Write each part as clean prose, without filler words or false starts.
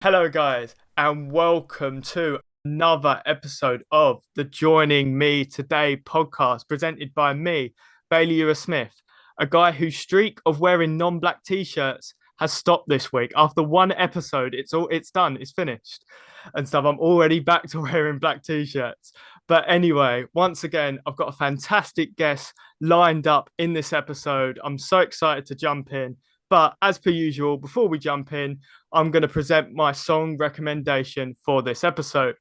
Hello, guys, and welcome to another episode of the Joining Me Today podcast presented by me, Bailey Ewer Smith, a guy whose streak of wearing non-black t-shirts has stopped this week. After one episode, it's done, it's finished, and stuff. I'm already back to wearing black t-shirts. But anyway, once again, I've got a fantastic guest lined up in this episode. I'm so excited to jump in. But as per usual, before we jump in, I'm going to present my song recommendation for this episode.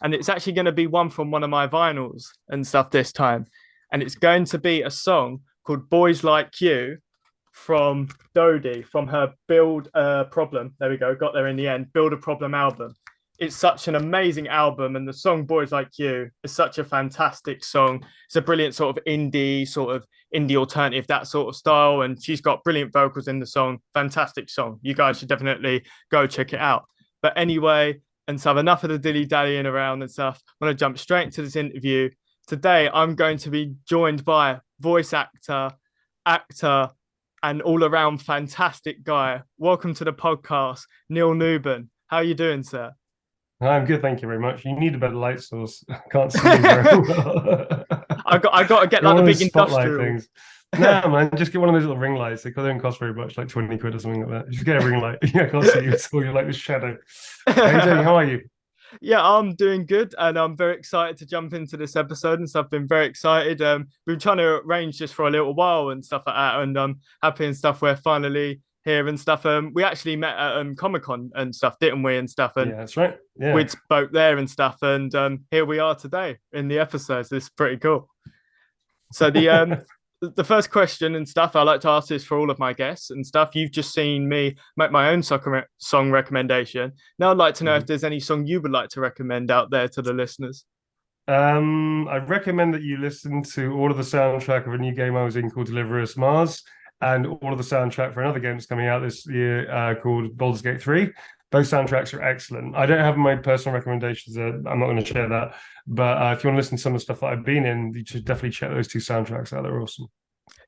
And it's actually going to be one from one of my vinyls and stuff this time. And it's going to be a song called Boys Like You from Dodie from her Build a Problem. There we go, got there in the end. Build a Problem album. It's such an amazing album, and the song Boys Like You is such a fantastic song. It's a brilliant sort of indie alternative, that sort of style, and she's got brilliant vocals in the song. Fantastic song. You guys should definitely go check it out. But anyway, and so enough of the dilly-dallying around and stuff. I'm going to jump straight into this interview. Today, I'm going to be joined by voice actor, and all-around fantastic guy. Welcome to the podcast, Neil Newbon. How are you doing, sir? I'm good, thank you very much. You need a better light source. I can't see you very well. I got to get You're like the one of big those spotlight industrial. things. No, man, just get one of those little ring lights. They don't cost very much, like 20 quid or something like that. Just get a ring light. Yeah, I can't see you at all. You're like this shadow. How you doing? How are you? Yeah, I'm doing good, and I'm very excited to jump into this episode and stuff. Been very excited. We've been trying to arrange this for a little while and stuff like that, and I'm happy and stuff. We're finally here and stuff. We actually met at Comic Con and stuff, didn't we? And stuff, and Yeah, that's right. Yeah. we'd spoke there and stuff, and here we are today in the episode. So this is pretty cool. So the first question and stuff I like to ask this for all of my guests and stuff. You've just seen me make my own song recommendation. Now I'd like to know if Mhm. there's any song you would like to recommend out there to the listeners. I recommend that you listen to all of the soundtrack of a new game I was in called Deliver Us Mars, and all of the soundtrack for another game that's coming out this year called Baldur's Gate 3. Those soundtracks are excellent. I don't have my personal recommendations. I'm not going to share that. But if you want to listen to some of the stuff that I've been in, you should definitely check those two soundtracks out. They're awesome.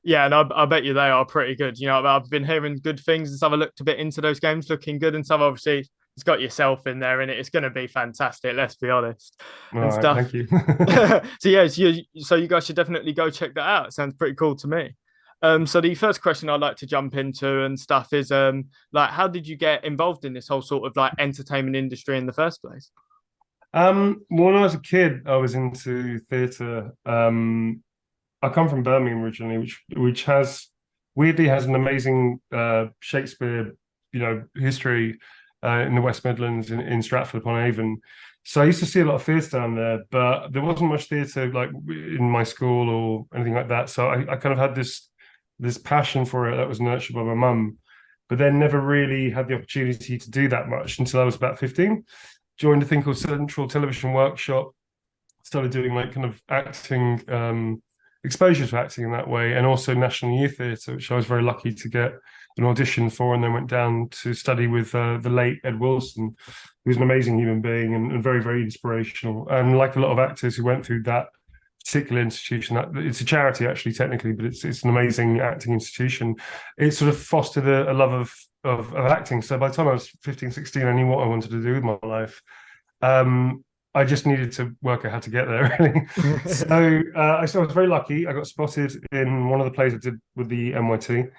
Yeah, and I bet you they are pretty good. You know, I've been hearing good things and stuff. I looked a bit into those games, looking good and stuff. Obviously, it's got yourself in there, and it's going to be fantastic. Let's be honest, All and right, stuff. thank you. So yeah, so you guys should definitely go check that out. It sounds pretty cool to me. So the first question I'd like to jump into and stuff is like how did you get involved in this whole sort of like entertainment industry in the first place? When I was a kid, I was into theatre. I come from Birmingham originally, which has weirdly has an amazing Shakespeare, history in the West Midlands in Stratford upon Avon. So I used to see a lot of theatre down there, but there wasn't much theatre like in my school or anything like that. So I kind of had this passion for it that was nurtured by my mum, but then never really had the opportunity to do that much until I was about 15. Joined a thing called Central Television Workshop, started doing like kind of acting, exposure to acting in that way, and also National Youth Theatre, which I was very lucky to get an audition for, and then went down to study with the late Ed Wilson, who was an amazing human being and very, very inspirational. And like a lot of actors who went through that particular institution, it's a charity actually technically, but it's an amazing acting institution. It sort of fostered a love of acting. So by the time I was 15, 16, I knew what I wanted to do with my life. I just needed to work out how to get there, really. So I was very lucky. I got spotted in one of the plays I did with the NYT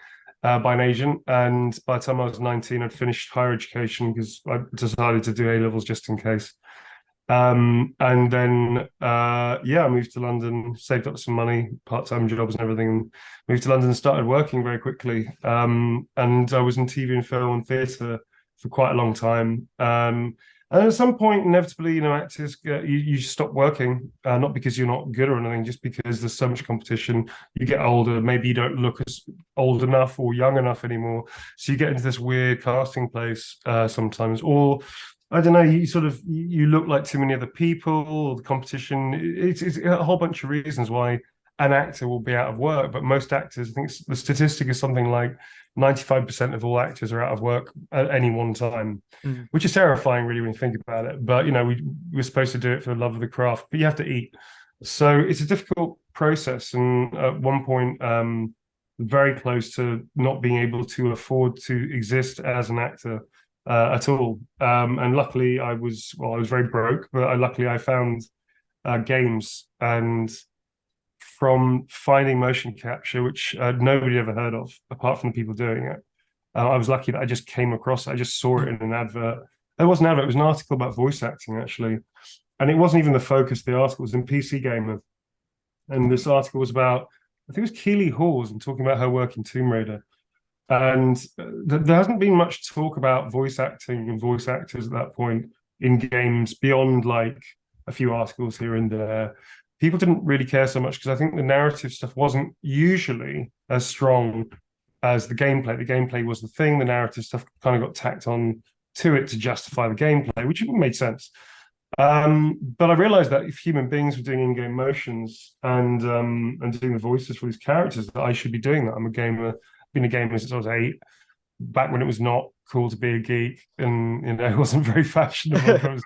by an agent. And by the time I was 19, I'd finished higher education because I decided to do A levels just in case. And then, yeah, I moved to London, saved up some money, part-time jobs and everything, and moved to London and started working very quickly. And I was in TV and film and theatre for quite a long time. And at some point, inevitably, actors you stop working, not because you're not good or anything, just because there's so much competition. You get older, maybe you don't look as old enough or young enough anymore, so you get into this weird casting place sometimes, or I don't know, you look like too many other people, or the competition. It's a whole bunch of reasons why an actor will be out of work. But most actors, I think the statistic is something like 95% of all actors are out of work at any one time, Mm. which is terrifying, really, when you think about it. But we're supposed to do it for the love of the craft, but you have to eat. So it's a difficult process. And at one point, very close to not being able to afford to exist as an actor at all. And luckily, I was very broke, but luckily I found games, and from finding motion capture, which nobody ever heard of apart from the people doing it. I was lucky that I just came across it. I just saw it in an advert. It wasn't an advert, it was an article about voice acting, actually. And it wasn't even the focus of the article, it was in PC Gamer. And this article was about, I think it was Keely Hawes, and talking about her work in Tomb Raider. And there hasn't been much talk about voice acting and voice actors at that point in games beyond like a few articles here and there. People didn't really care so much because I think the narrative stuff wasn't usually as strong as the gameplay. The gameplay was the thing. The narrative stuff kind of got tacked on to it to justify the gameplay, which made sense. But I realized that if human beings were doing in-game motions and doing the voices for these characters, that I should be doing that. I'm a gamer, been a gamer since I was 8, back when it was not cool to be a geek, and it wasn't very fashionable. It was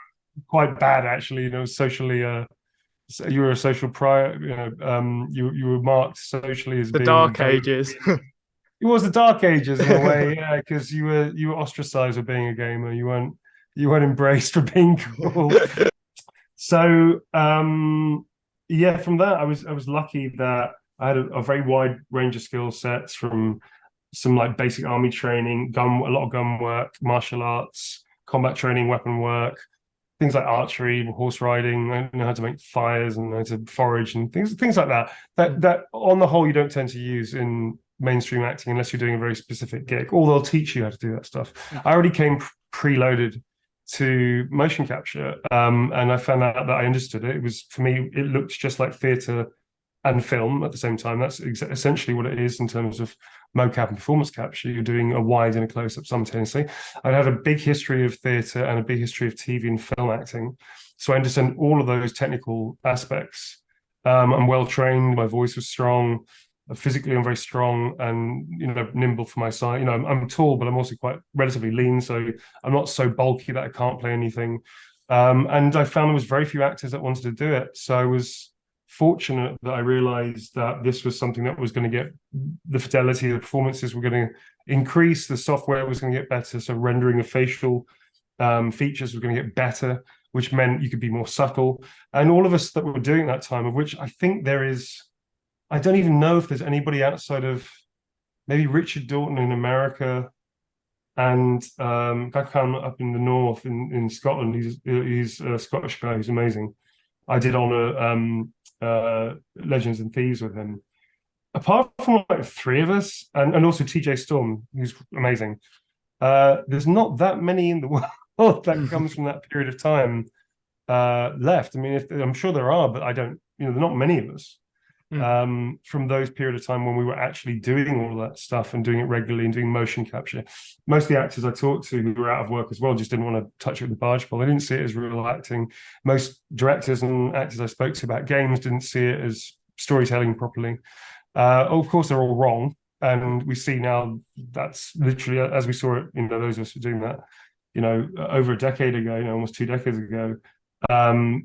quite bad, actually. Socially, you were a social pariah. You were marked socially as The being Dark Ages. It was the Dark Ages in a way, yeah, because you were ostracized for being a gamer. You weren't embraced for being cool. So yeah, from that I was lucky that I had a very wide range of skill sets, from some like basic army training, a lot of gun work, martial arts, combat training, weapon work, things like archery, horse riding. I know how to make fires and how to forage and things like that. That on the whole you don't tend to use in mainstream acting unless you're doing a very specific gig, or they'll teach you how to do that stuff. I already came preloaded to motion capture, and I found out that I understood it. It was, for me, it looked just like theatre and film at the same time. That's essentially what it is in terms of mocap and performance capture. You're doing a wide and a close-up simultaneously. I had a big history of theatre and a big history of TV and film acting, so I understand all of those technical aspects. I'm well trained. My voice was strong. Physically, I'm very strong and nimble for my size. I'm tall, but I'm also quite relatively lean, so I'm not so bulky that I can't play anything. And I found there was very few actors that wanted to do it, so I was fortunate that I realized that this was something that was going to get the fidelity, the performances were going to increase, the software was going to get better, so rendering the facial features were going to get better, which meant you could be more subtle. And all of us that were doing that time, of which I think I don't even know if there's anybody outside of maybe Richard Doughton in America and Gakhan up in the north in Scotland. He's a Scottish guy who's amazing. I did on Legends and Thieves with him. Apart from like 3 of us, and also TJ Storm, who's amazing, there's not that many in the world that comes from that period of time left. I mean, I'm sure there are, but I don't, there are not many of us. From those period of time when we were actually doing all of that stuff and doing it regularly and doing motion capture. Most of the actors I talked to who were out of work as well just didn't want to touch it with the barge pole. They didn't see it as real acting. Most directors and actors I spoke to about games didn't see it as storytelling properly. Of course, they're all wrong. And we see now that's literally, as we saw it, those of us who were doing that, over a decade ago, almost 2 decades ago,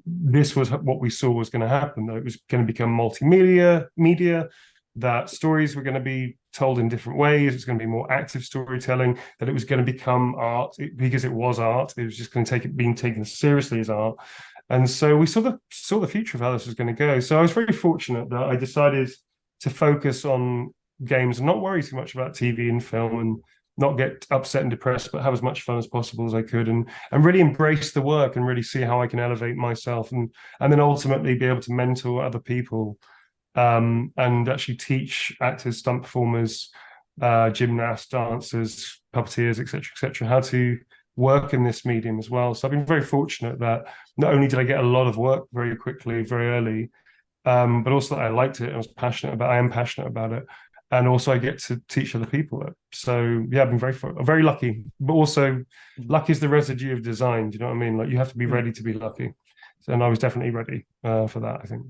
this was what we saw was going to happen, that it was going to become media, that stories were going to be told in different ways. It's going to be more active storytelling, that it was going to become art because it was art. It was just going to being taken seriously as art. And so we saw the future of how this was going to go. So I was very fortunate that I decided to focus on games and not worry too much about TV and film, and not get upset and depressed, but have as much fun as possible as I could, and really embrace the work and really see how I can elevate myself, and then ultimately be able to mentor other people, and actually teach actors, stunt performers, gymnasts, dancers, puppeteers, etc., how to work in this medium as well. So I've been very fortunate that not only did I get a lot of work very quickly, very early, but also that I liked it. I am passionate about it. And also I get to teach other people it. So yeah, I've been very lucky, but also luck is the residue of design. Do you know what I mean? Like, you have to be ready to be lucky. And I was definitely ready for that, I think.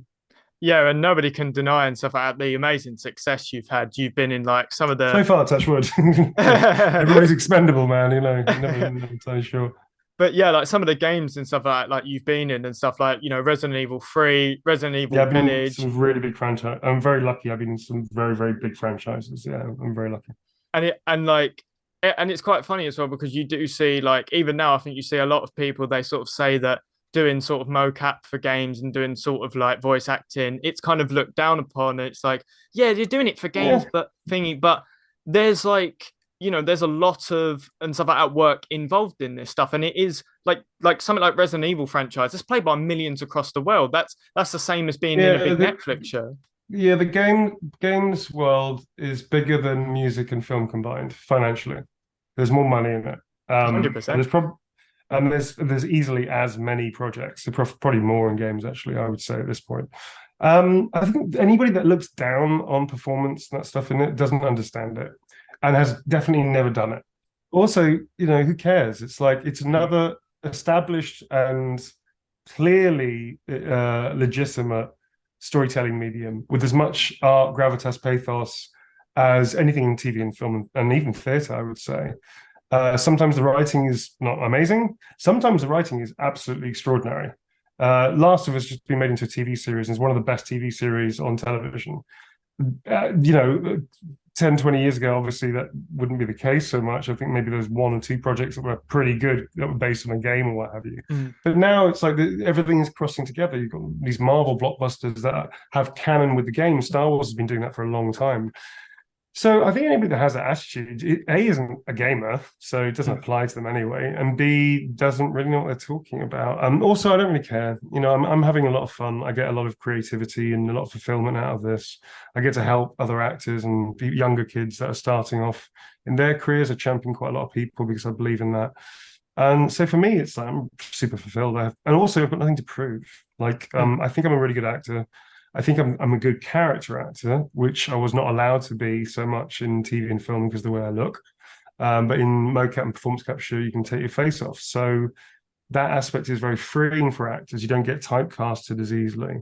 Yeah, and nobody can deny and stuff like that the amazing success you've had. You've been in like some of the so far, touch wood. Everybody's expendable, man. Never entirely sure. But yeah, like some of the games and stuff like you've been in and stuff like, Resident Evil 3, Resident Evil I've been Village. in some really big franchise. I'm very lucky. I've been in some very, very big franchises. Yeah, I'm very lucky. And like And it's quite funny as well because you do see, like, even now, I think you see a lot of people, they sort of say that doing sort of mocap for games and doing sort of like voice acting, it's kind of looked down upon. It's like, yeah, you're doing it for games, Yeah, but there's like, there's a lot of and stuff like that work involved in this stuff. And it is like something like Resident Evil franchise, it's played by millions across the world. That's the same as being in a yeah. big Netflix show. Yeah, the games world is bigger than music and film combined financially. There's more money in it, and 100%. there's easily as many projects. Probably more in games actually. I would say at this point. I think anybody that looks down on performance and that stuff in it doesn't understand it, and has definitely never done it. Also, who cares? It's like it's another established and clearly legitimate storytelling medium with as much art, gravitas, pathos as anything in TV and film and even theatre, I would say. Sometimes the writing is not amazing. Sometimes the writing is absolutely extraordinary. Last of Us just been made into a TV series and is one of the best TV series on television. 10, 20 years ago, obviously that wouldn't be the case so much. I think maybe there's one or two projects that were pretty good that were based on a game or what have you. Mm. But now it's like everything is crossing together. You've got these Marvel blockbusters that have canon with the game. Star Wars has been doing that for a long time. So I think anybody that has that attitude, A, isn't a gamer, so it doesn't apply to them anyway, and B, doesn't really know what they're talking about. Also, I don't really care. I'm having a lot of fun. I get a lot of creativity and a lot of fulfillment out of this. I get to help other actors and younger kids that are starting off in their careers. I champion quite a lot of people because I believe in that. And so for me, it's like I'm super fulfilled. And also, I've got nothing to prove. Like, I think I'm a really good actor. I think I'm a good character actor, which I was not allowed to be so much in TV and film because of the way I look. But in mocap and performance capture, you can take your face off. So that aspect is very freeing for actors. You don't get typecasted as easily,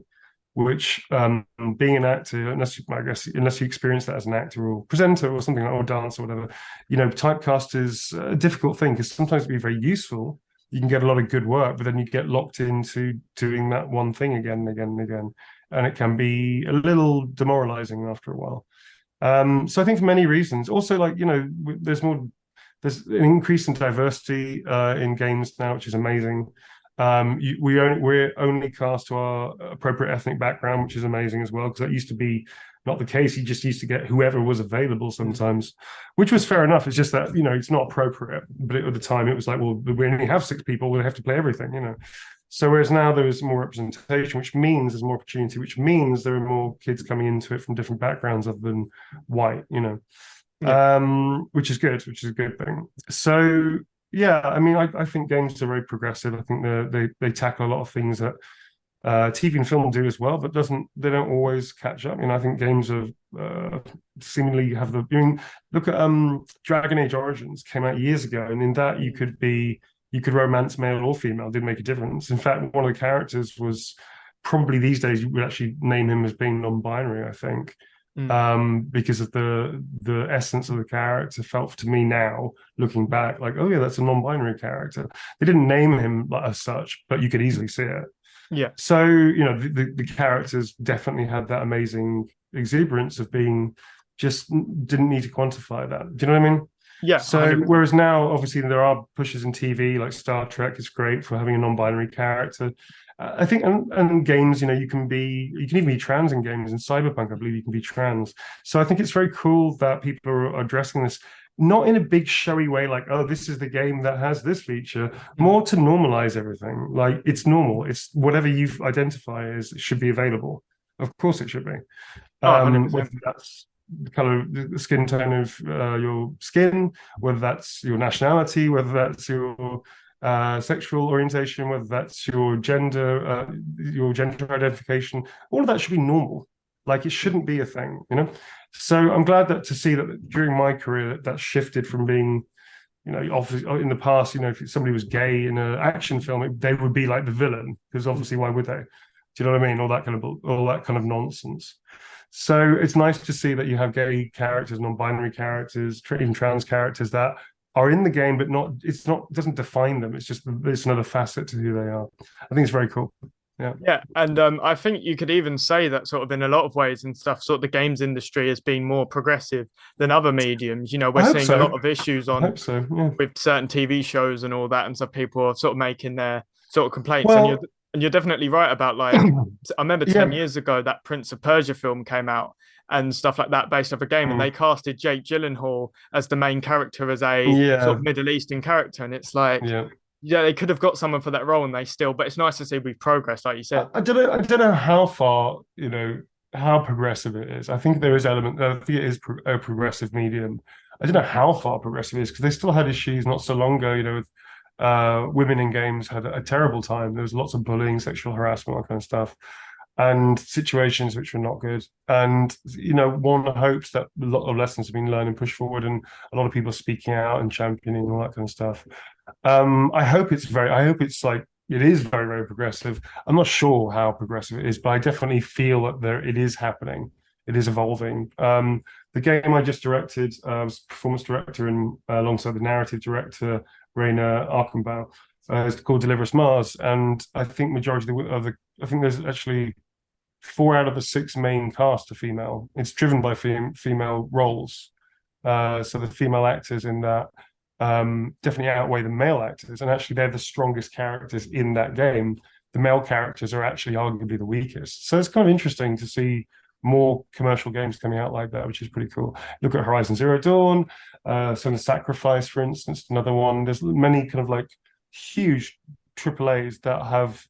which being an actor, unless you experience that as an actor or presenter or something like or dancer or whatever, typecast is a difficult thing because sometimes it can be very useful. You can get a lot of good work, but then you get locked into doing that one thing again and again and again. And it can be a little demoralizing after a while. So I think for many reasons, also there's an increase in diversity in games now, which is amazing. We're only cast to our appropriate ethnic background, which is amazing as well, because that used to be not the case. You just used to get whoever was available sometimes, which was fair enough. It's just that it's not appropriate. But at the time, it was like, well, we only have 6 people, we have to play everything. So whereas now there is more representation, which means there's more opportunity, which means there are more kids coming into it from different backgrounds other than white, which is good, which is a good thing. So yeah, I mean, I think games are very progressive. I think they tackle a lot of things that TV and film do as well, but they don't always catch up. I think games have seemingly have look at Dragon Age Origins came out years ago, and in that you could romance male or female, didn't make a difference. In fact, one of the characters was probably these days you would actually name him as being non-binary, I think. Because of the essence of the character felt to me now, looking back, like, oh yeah, that's a non-binary character. They didn't name him as such, but you could easily see it. Yeah. So, the characters definitely had that amazing exuberance of being just didn't need to quantify that. Do you know what I mean? Yeah. So 100%. whereas now, obviously, there are pushes in TV like Star Trek is great for having a non-binary character. I think, and games, you can even be trans in games. In Cyberpunk, I believe you can be trans. So I think it's very cool that people are addressing this, not in a big showy way, like, oh, this is the game that has this feature, more to normalize everything. Like, it's normal. It's whatever you identify as should be available. Of course it should be. Oh, 100%. Whether that's the color, the skin tone of your skin, whether that's your nationality, whether that's your sexual orientation, whether that's your gender identification, all of that should be normal. Like, it shouldn't be a thing, So I'm glad to see that during my career that shifted from being, obviously in the past, if somebody was gay in an action film, they would be like the villain, because obviously why would they? Do you know what I mean? All that kind of nonsense. So it's nice to see that you have gay characters, non-binary characters, even trans characters that are in the game, but it doesn't define them. It's just another facet to who they are. I think it's very cool. Yeah. Yeah, and I think you could even say that sort of in a lot of ways and stuff, sort of the games industry has been more progressive than other mediums. You know, we're I hope seeing a lot so. of issues I on hope so. Yeah. with certain TV shows and all that, and so people are sort of making their sort of complaints. Well, And you're definitely right about like I remember 10 yeah, years ago that Prince of Persia film came out and stuff like that based off a game, and they mm, casted Jake Gyllenhaal as the main character as a sort yeah, of Middle Eastern character, and it's like yeah. yeah, they could have got someone for that role, and they still. But it's nice to see we've progressed, like you said. I don't know. I don't know how far, how progressive it is. I think there is element. I think it is a progressive medium. I don't know how far progressive it is because they still had issues not so long ago. With women in games had a terrible time. There was lots of bullying, sexual harassment, that kind of stuff, and situations which were not good. And one hopes that a lot of lessons have been learned and pushed forward, and a lot of people speaking out and championing all that kind of stuff. I hope it's like it is very, very progressive. I'm not sure how progressive it is, but I definitely feel that it is happening. It is evolving. The game I just directed, was performance director and alongside the narrative director, Raina Archambault, is called Deliver Us Mars. And I think majority I think there's actually 4 out of the 6 main cast are female. It's driven by female roles. So the female actors in that definitely outweigh the male actors, and actually they're the strongest characters in that game. The male characters are actually arguably the weakest. So it's kind of interesting to see more commercial games coming out like that, which is pretty cool. Look at Horizon Zero Dawn, Son of Sacrifice, for instance, another one. There's many kind of like huge AAAs that have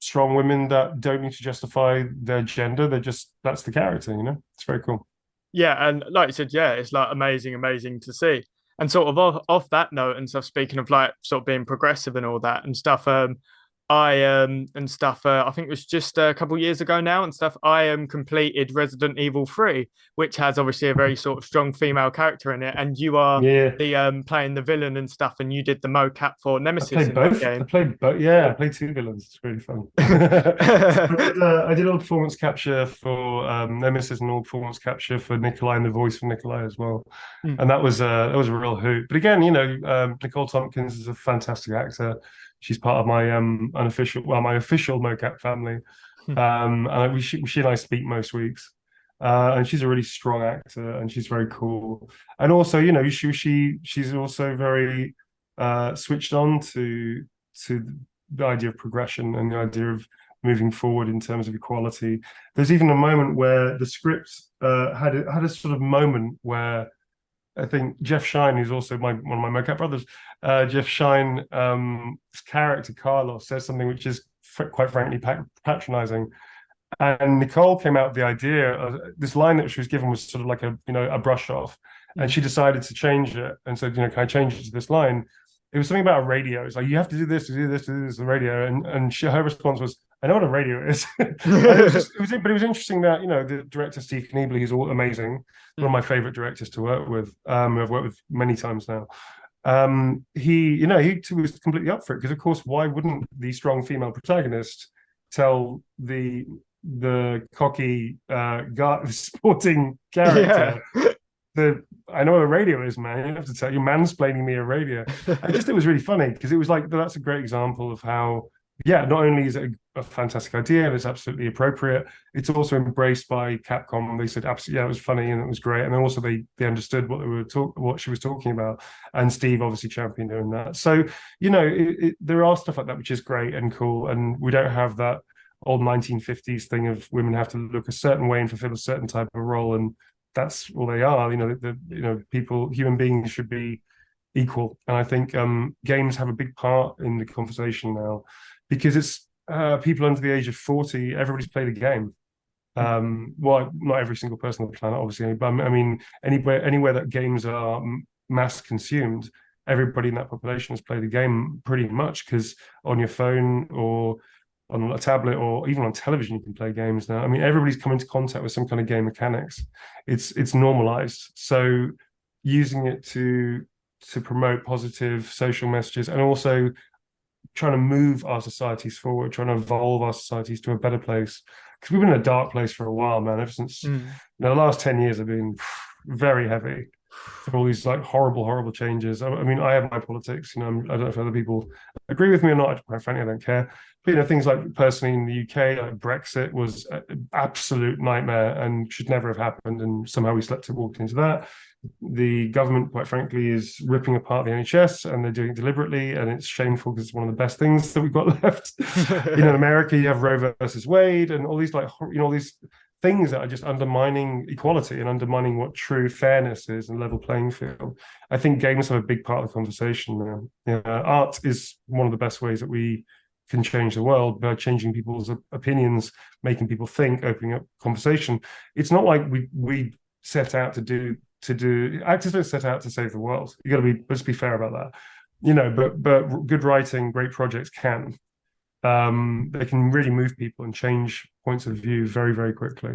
strong women that don't need to justify their gender. That's the character. It's very cool. Yeah, and like you said, yeah, it's like amazing, amazing to see. And sort of off that note and stuff, speaking of like sort of being progressive and all that and stuff, I and stuff. I think it was just a couple of years ago now and stuff. I completed Resident Evil 3, which has obviously a very sort of strong female character in it, and you are Yeah. the playing the villain and stuff, and you did the mocap for I Nemesis played in that both. I game. played both. Yeah, I played 2 villains. It's really fun. I did all performance capture for Nemesis and all performance capture for Nikolai and the voice for Nikolai as well. Mm. And that was a real hoot. But again, Nicole Tompkins is a fantastic actor. She's part of my my official mocap family. She and I speak most weeks. And she's a really strong actor, and she's very cool. And also, she's also very switched on to the idea of progression and the idea of moving forward in terms of equality. There's even a moment where the script had a sort of moment where I think Jeff Shine, who's also one of my mocap brothers, Jeff Shine, his character Carlos says something which is quite frankly patronizing. And Nicole came out with the idea of this line that she was given was sort of like a brush off, and she decided to change it and said, can I change it to this line? It was something about a radio. It's like you have to do this, to do this, to do this, the radio. And her response was, I know what a radio is. And but it was interesting that the director Steve Kniebly, who's all amazing, one of my favorite directors to work with, I've worked with many times now. He was completely up for it because, of course, why wouldn't the strong female protagonist tell the cocky guy, sporting character, I know what a radio is, man. You have to tell you're mansplaining me a radio. It was really funny because it was like that's a great example of how, not only is it a fantastic idea and it's absolutely appropriate, it's also embraced by Capcom. They said absolutely, it was funny and it was great, and then also they understood what she was talking about, and Steve obviously championed her in that. So there are stuff like that which is great and cool, and we don't have that old 1950s thing of women have to look a certain way and fulfill a certain type of role, and that's all they are. Human beings should be equal, and I think games have a big part in the conversation now because it's people under the age of 40. Everybody's played a game. Well, not every single person on the planet, obviously, but I mean, anywhere that games are mass consumed, everybody in that population has played a game pretty much because on your phone or on a tablet or even on television, you can play games now. I mean, everybody's come into contact with some kind of game mechanics. It's normalized. So using it to promote positive social messages and also trying to move our societies forward, trying to evolve our societies to a better place. Because we've been in a dark place for a while, man. Ever since the last 10 years have been very heavy. for all these like horrible changes. I mean, I have my politics. I don't know if other people agree with me or not. Quite frankly, I don't care. But things like personally in the UK, like Brexit was an absolute nightmare and should never have happened. And somehow we walked into that. The government, quite frankly, is ripping apart the NHS, and they're doing it deliberately, and it's shameful because it's one of the best things that we've got left. In America, you have Roe versus Wade, and all these all these things that are just undermining equality and undermining what true fairness is and level playing field. I think games have a big part of the conversation now. Art is one of the best ways that we can change the world by changing people's opinions, making people think, opening up conversation. It's not like we set out to do actors don't set out to save the world. You got to let's be fair about that. But good writing, great projects can. They can really move people and change points of view very, very quickly,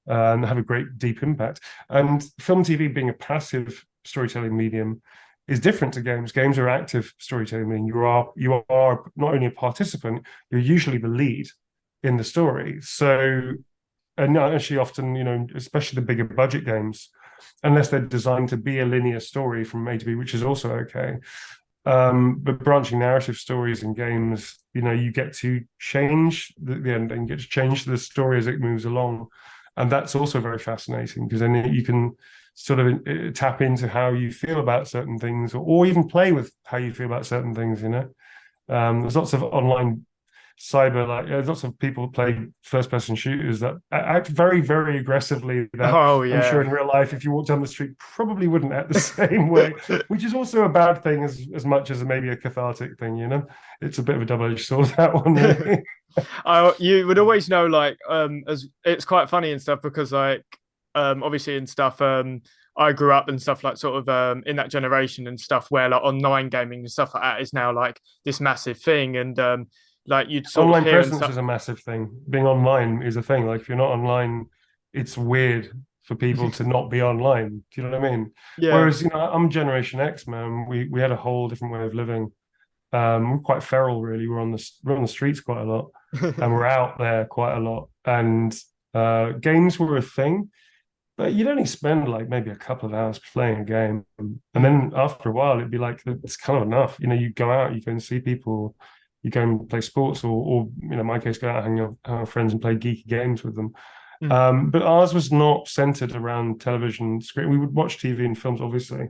and have a great deep impact. And film TV being a passive storytelling medium is different to games. Games are active storytelling, meaning you are not only a participant, you're usually the lead in the story. So, and actually often, especially the bigger budget games, unless they're designed to be a linear story from A to B, which is also okay. But branching narrative stories in games, you get to change the ending, get to change the story as it moves along. And that's also very fascinating because then you can sort of tap into how you feel about certain things, or even play with how you feel about certain things, There's lots of online there's lots of people play first-person shooters that act very, very aggressively that Oh yeah. I'm sure in real life, if you walked down the street, probably wouldn't act the same way, which is also a bad thing as much as maybe a cathartic thing, It's a bit of a double-edged sword, that one, really. You would always know, like, as it's quite funny and stuff because, like, obviously and stuff, I grew up and stuff like sort of in that generation and stuff where like online gaming and stuff like that is now like this massive thing, and like you'd sort Online of hear presence is a massive thing. Being online is a thing. Like if you're not online, it's weird for people to not be online. Do you know what I mean? Yeah. Whereas, I'm Generation X, man. We had a whole different way of living. We're quite feral, really. We're on the streets quite a lot, and we're out there quite a lot. And games were a thing, but you'd only spend like maybe a couple of hours playing a game, and then after a while, it'd be like it's kind of enough. You go out, you go and see people, you go and play sports, or in my case, go out and hang out with friends and play geeky games with them. But ours was not centered around television screen. We would watch TV and films, obviously,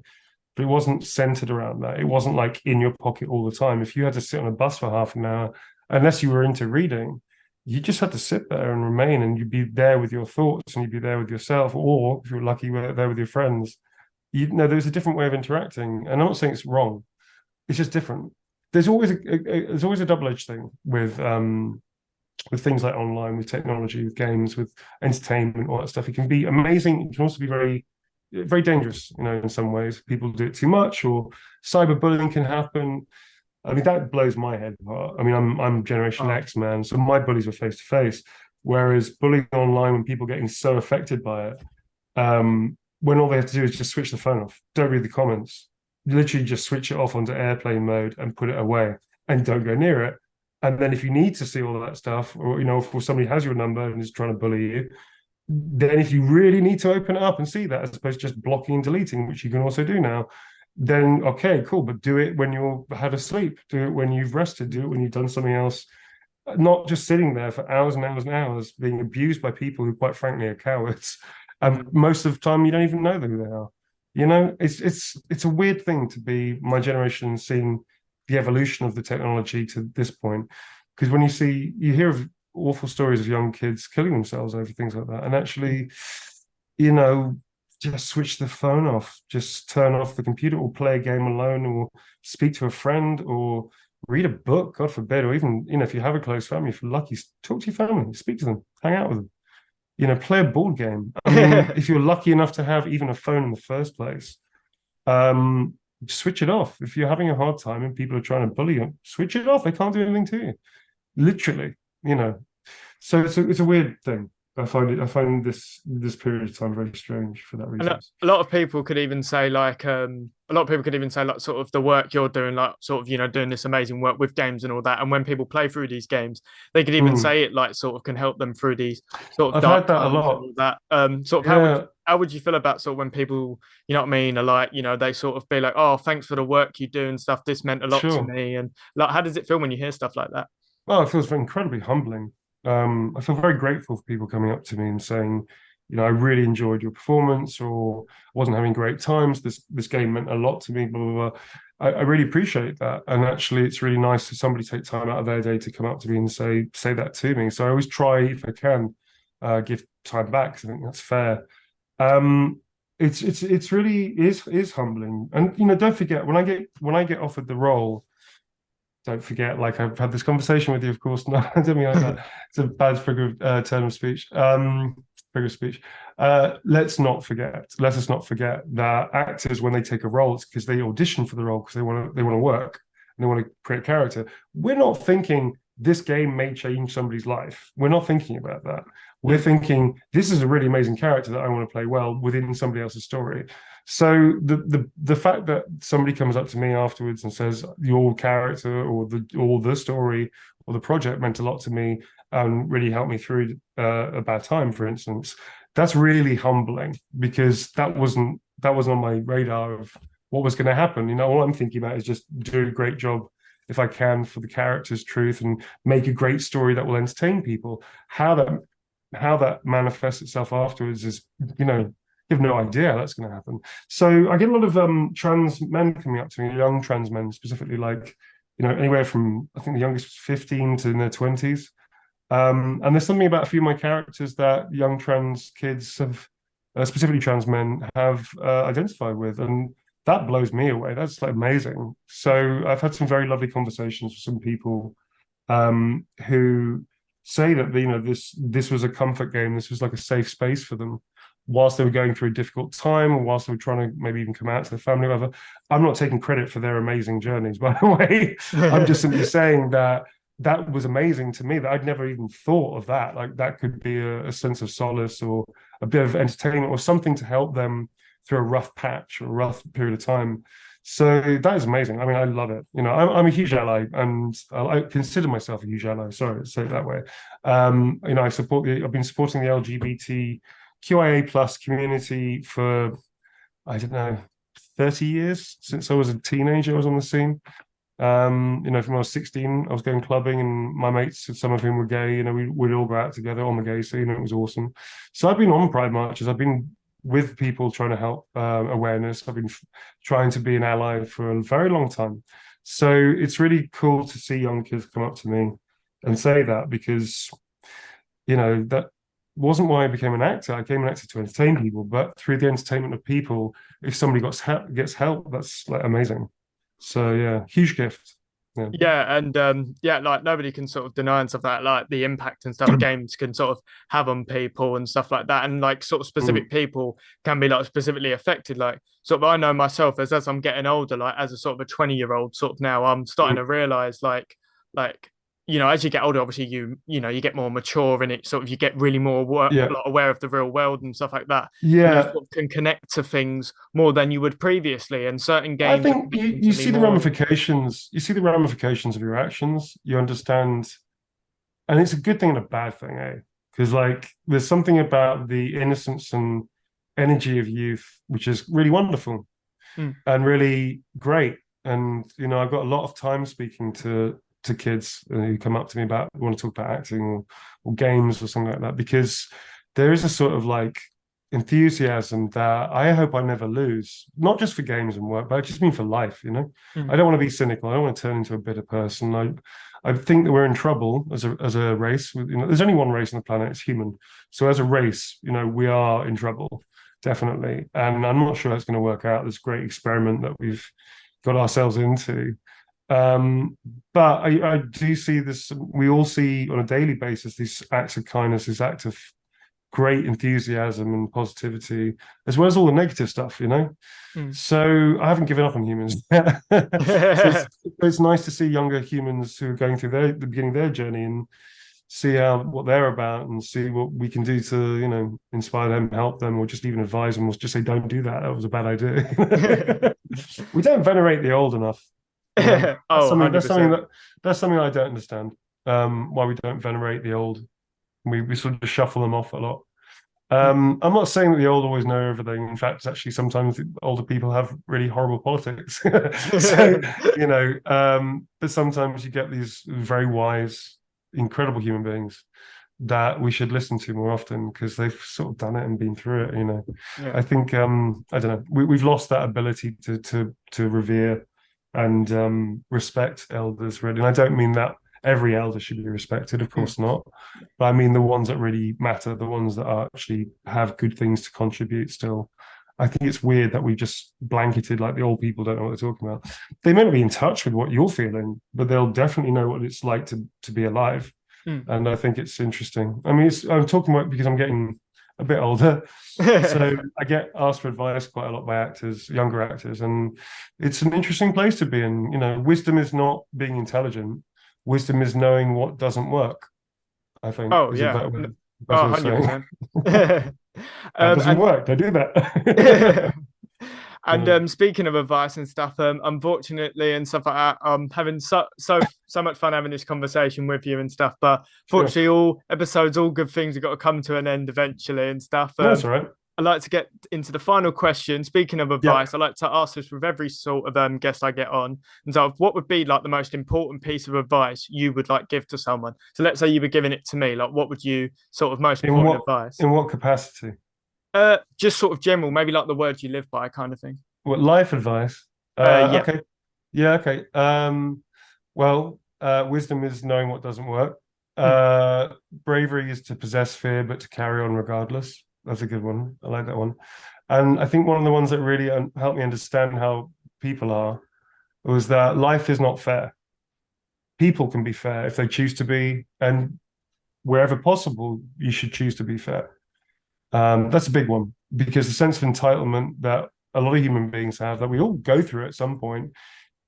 but it wasn't centered around that. It wasn't like in your pocket all the time. If you had to sit on a bus for half an hour, unless you were into reading, you just had to sit there and remain, and you'd be there with your thoughts, and you'd be there with yourself, or if you were lucky, you were there with your friends. There's a different way of interacting, and I'm not saying it's wrong. It's just different. There's always a double-edged thing with things like online, with technology, with games, with entertainment, all that stuff. It can be amazing. It can also be very, very dangerous, in some ways. People do it too much, or cyberbullying can happen. I mean, that blows my head apart. I mean, I'm Generation X, man, so my bullies were face to face, whereas bullying online, when people are getting so affected by it, when all they have to do is just switch the phone off, don't read the comments, you literally just switch it off onto airplane mode and put it away, and don't go near it. And then if you need to see all of that stuff, or if somebody has your number and is trying to bully you, then if you really need to open it up and see that, as opposed to just blocking and deleting, which you can also do now, then okay, cool, but do it when you're had a sleep, do it when you've rested, do it when you've done something else, not just sitting there for hours and hours and hours being abused by people who quite frankly are cowards, and most of the time you don't even know who they are. It's a weird thing to be my generation, seeing the evolution of the technology to this point, because when you hear of awful stories of young kids killing themselves over things like that, and actually just switch the phone off, just turn off the computer, or play a game alone, or speak to a friend, or read a book, God forbid, or even, if you have a close family, if you're lucky, talk to your family, speak to them, hang out with them, play a board game. I mean, if you're lucky enough to have even a phone in the first place, switch it off. If you're having a hard time and people are trying to bully you, switch it off. They can't do anything to you, literally, So it's a weird thing. I find this period of time very strange for that And reason. a lot of people could even say like a lot of people could even say like sort of the work you're doing, like sort of, doing this amazing work with games and all that. And when people play through these games, they could even Mm. say it like sort of can help them through these sort of I've dark heard that a times and lot. all that. Sort of Yeah, how would you feel about sort of when people, you know what I mean, are like, they sort of be like, oh, thanks for the work you do and stuff. This meant a lot to sure. me. And like, how does it feel when you hear stuff like that? Well, it feels incredibly humbling. I feel very grateful for people coming up to me and saying, I really enjoyed your performance, or I wasn't having great times. This game meant a lot to me. Blah blah blah. I really appreciate that, and actually, it's really nice for somebody to take time out of their day to come up to me and say that to me. So I always try, if I can, give time back, 'cause I think that's fair. Um, it's really is humbling, and don't forget when I get offered the role. Don't forget, like I've had this conversation with you, of course. No, I don't mean like that. It's a bad figure of turn of speech. Figure of speech. Let us not forget that actors, when they take a role, it's because they audition for the role because they want to work and they want to create character. We're not thinking this game may change somebody's life. We're not thinking about that. We're Mm. thinking this is a really amazing character that I want to play well within somebody else's story. So the fact that somebody comes up to me afterwards and says your character or the story or the project meant a lot to me and really helped me through a bad time, for instance, that's really humbling because that wasn't on my radar of what was going to happen. All I'm thinking about is just do a great job if I can for the character's truth and make a great story that will entertain people. How that manifests itself afterwards is, you have no idea how that's going to happen. So I get a lot of trans men coming up to me, young trans men specifically, like, anywhere from, I think the youngest was 15 to in their 20s. And there's something about a few of my characters that young trans kids have, specifically trans men, have identified with. And that blows me away. That's like amazing. So I've had some very lovely conversations with some people who say that this was a comfort game. This was like a safe space for them, whilst they were going through a difficult time, or whilst they were trying to maybe even come out to their family, or whatever. I'm not taking credit for their amazing journeys, by the way. I'm just simply saying that that was amazing to me. That I'd never even thought of that. Like that could be a sense of solace or a bit of entertainment or something to help them through a rough patch or a rough period of time. So that is amazing. I mean, I love it. I'm a huge ally, and I consider myself a huge ally. Sorry to say it that way. I've been supporting the LGBTQIA plus community for, I don't know, 30 years. Since I was a teenager, I was on the scene. From when I was 16, I was going clubbing, and my mates, some of whom were gay, we'd all go out together on the gay scene, and it was awesome. So I've been on Pride marches. I've been with people trying to help awareness. I've been trying to be an ally for a very long time. So it's really cool to see young kids come up to me and say that, because that wasn't why I became an actor. I became an actor to entertain people, but through the entertainment of people, if somebody gets help, that's like amazing. So yeah, huge gift. Yeah. Yeah, and yeah, like nobody can sort of deny and stuff like the impact and stuff games can sort of have on people and stuff like that, and like sort of Mm. specific people can be like specifically affected. Like sort of, I know myself as I'm getting older, like as a sort of a 20-year-old, sort of now I'm starting Mm. to realize like as you get older, obviously you get more mature and it sort of you get really more Yeah. like, aware of the real world and stuff like that, and you Yeah. sort of can connect to things more than you would previously, and certain I games are think you, connecting you to me see the more. ramifications. You see the ramifications of your actions. You understand, and it's a good thing and a bad thing, eh? Because like there's something about the innocence and energy of youth which is really wonderful Mm. and really great. And I've got a lot of time speaking to kids who come up to me about want to talk about acting or games or something like that, because there is a sort of like enthusiasm that I hope I never lose, not just for games and work, but I just mean for life. Mm. I don't want to be cynical. I don't want to turn into a bitter person. I think that we're in trouble as a race. There's only one race on the planet, it's human. So as a race, we are in trouble, definitely. And I'm not sure that's going to work out. This great experiment that we've got ourselves into. Um, but I do see this. We all see on a daily basis these acts of kindness, these acts of great enthusiasm and positivity, as well as all the negative stuff. Mm. So I haven't given up on humans. So it's nice to see younger humans who are going through the beginning of their journey and see what they're about and see what we can do to, inspire them, help them, or just even advise them, or just say, don't do that. That was a bad idea. We don't venerate the old enough. That's Oh, something. That's something 100%. that's something I don't understand. Why we don't venerate the old. We sort of shuffle them off a lot. I'm not saying that the old always know everything. In fact, actually, sometimes older people have really horrible politics. So, but sometimes you get these very wise, incredible human beings that we should listen to more often because they've sort of done it and been through it. Yeah. I think I don't know. We've lost that ability to revere and respect elders, really. And I don't mean that every elder should be respected, of Mm. course not. But I mean the ones that really matter, the ones that actually have good things to contribute still. I think it's weird that we just blanketed like the old people don't know what they're talking about. They may not be in touch with what you're feeling, but they'll definitely know what it's like to be alive. Mm. And I think it's interesting. I mean, I'm talking about because I'm getting a bit older. So I get asked for advice quite a lot by actors, younger actors, and it's an interesting place to be in. Wisdom is not being intelligent. Wisdom is knowing what doesn't work, I think, Oh is a yeah. better Oh, way of saying. 100%. That doesn't And work. Don't do that. and speaking of advice and stuff, unfortunately and stuff like that, having so much fun having this conversation with you and stuff. But Sure. fortunately, all episodes, all good things have got to come to an end eventually and stuff. No, that's all right. I'd like to get into the final question. Speaking of Yeah. advice, I like to ask this with every sort of guest I get on. And so, what would be like the most important piece of advice you would like give to someone? So, let's say you were giving it to me. Like, what would you sort of most In important what advice? in what capacity? Just sort of general, maybe like the words you live by, kind of thing. What life advice? Yeah. Okay. Yeah, okay. Wisdom is knowing what doesn't work. Mm. Bravery is to possess fear, but to carry on regardless. That's a good one. I like that one. And I think one of the ones that really helped me understand how people are was that life is not fair. People can be fair if they choose to be, and wherever possible, you should choose to be fair. That's a big one because the sense of entitlement that a lot of human beings have, that we all go through at some point,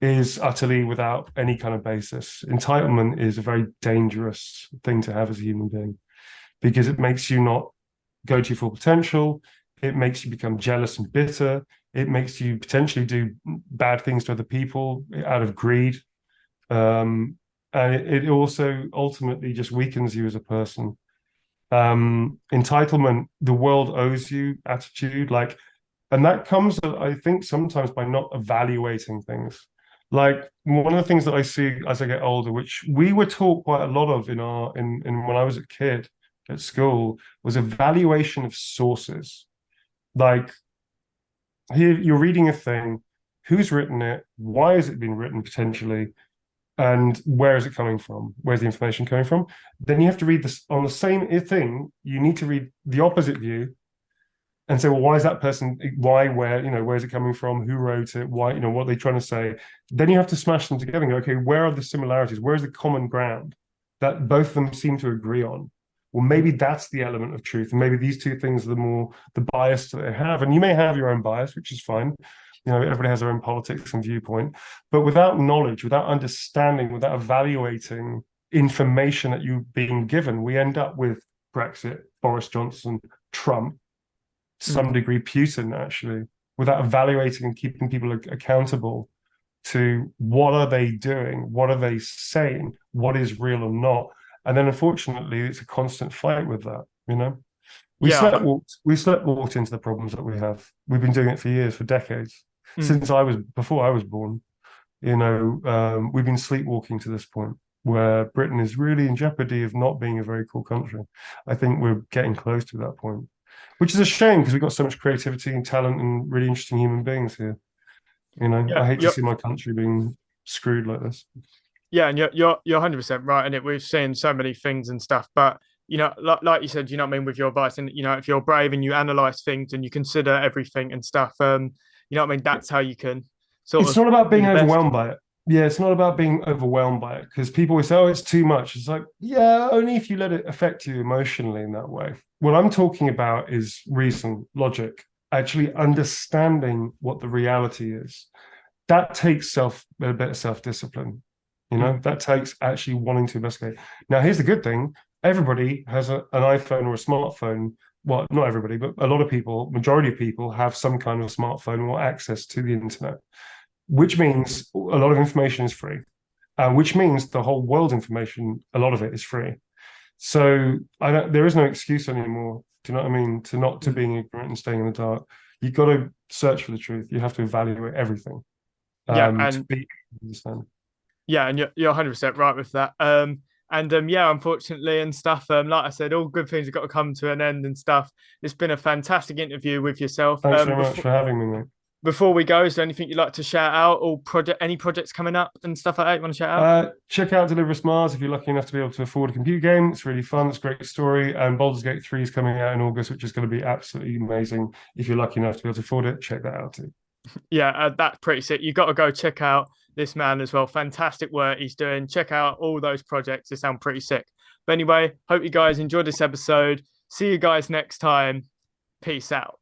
is utterly without any kind of basis. Entitlement is a very dangerous thing to have as a human being because it makes you not go to your full potential. It makes you become jealous and bitter. It makes you potentially do bad things to other people out of greed. And it also ultimately just weakens you as a person. Entitlement, the world owes you attitude, and that comes, I think, sometimes by not evaluating things. Like one of the things that I see as I get older, which we were taught quite a lot of in when I was a kid at school, was evaluation of sources. Like here, you're reading a thing, who's written it, why has it been written potentially, and where is it coming from? Where's the information coming from? Then you have to read this on the same thing. You need to read the opposite view and say, well, why is that person? Why? Where? Where is it coming from? Who wrote it? Why? What are they trying to say? Then you have to smash them together and go, okay, where are the similarities? Where is the common ground that both of them seem to agree on? Well, maybe that's the element of truth, and maybe these two things are the bias that they have. And you may have your own bias, which is fine. Everybody has their own politics and viewpoint, but without knowledge, without understanding, without evaluating information that you're being given, we end up with Brexit, Boris Johnson, Trump, to Mm. some degree Putin, actually, without evaluating and keeping people accountable to what are they doing, what are they saying, what is real or not. And then unfortunately, it's a constant fight with that. We Yeah. slept walked into the problems that we have. We've been doing it for years, for decades, Mm. since before I was born. We've been sleepwalking to this point where Britain is really in jeopardy of not being a very cool country. I think we're getting close to that point, which is a shame because we've got so much creativity and talent and really interesting human beings here. Yeah. I hate to see my country being screwed like this. Yeah, and you're 100% right in it. We've seen so many things and stuff, but like you said, what I mean, with your advice, and if you're brave and you analyze things and you consider everything and stuff, what I mean, that's how you can sort It's of not about be being the best. overwhelmed by it. Yeah, it's not about being overwhelmed by it because people always say, oh, it's too much. It's like, yeah, only if you let it affect you emotionally in that way. What I'm talking about is reason, logic, actually understanding what the reality is. That takes a bit of self-discipline. Mm. That takes actually wanting to investigate. Now, here's the good thing. everybody has an iPhone or a smartphone. Well, not everybody, but a lot of people, majority of people have some kind of smartphone or access to the internet, which means a lot of information is free, which means the whole world's information, a lot of it is free. So there is no excuse anymore. Do you know what I mean? To being ignorant and staying in the dark. You've got to search for the truth. You have to evaluate everything Yeah, to and be understand. yeah, and you're 100% right with that. Yeah, unfortunately and stuff. Like I said, all good things have got to come to an end and stuff. It's been a fantastic interview with yourself. Thanks very much for having me, mate. Before we go, is there anything you'd like to shout out, or any projects coming up and stuff like that you want to shout out? Check out Deliver Us Mars if you're lucky enough to be able to afford a computer game. It's really fun. It's a great story. And Baldur's Gate 3 is coming out in August, which is going to be absolutely amazing. If you're lucky enough to be able to afford it, check that out too. Yeah, that's pretty sick. You got to go check out this man as well. Fantastic work he's doing. Check out all those projects. They sound pretty sick. But anyway, hope you guys enjoyed this episode. See you guys next time. Peace out.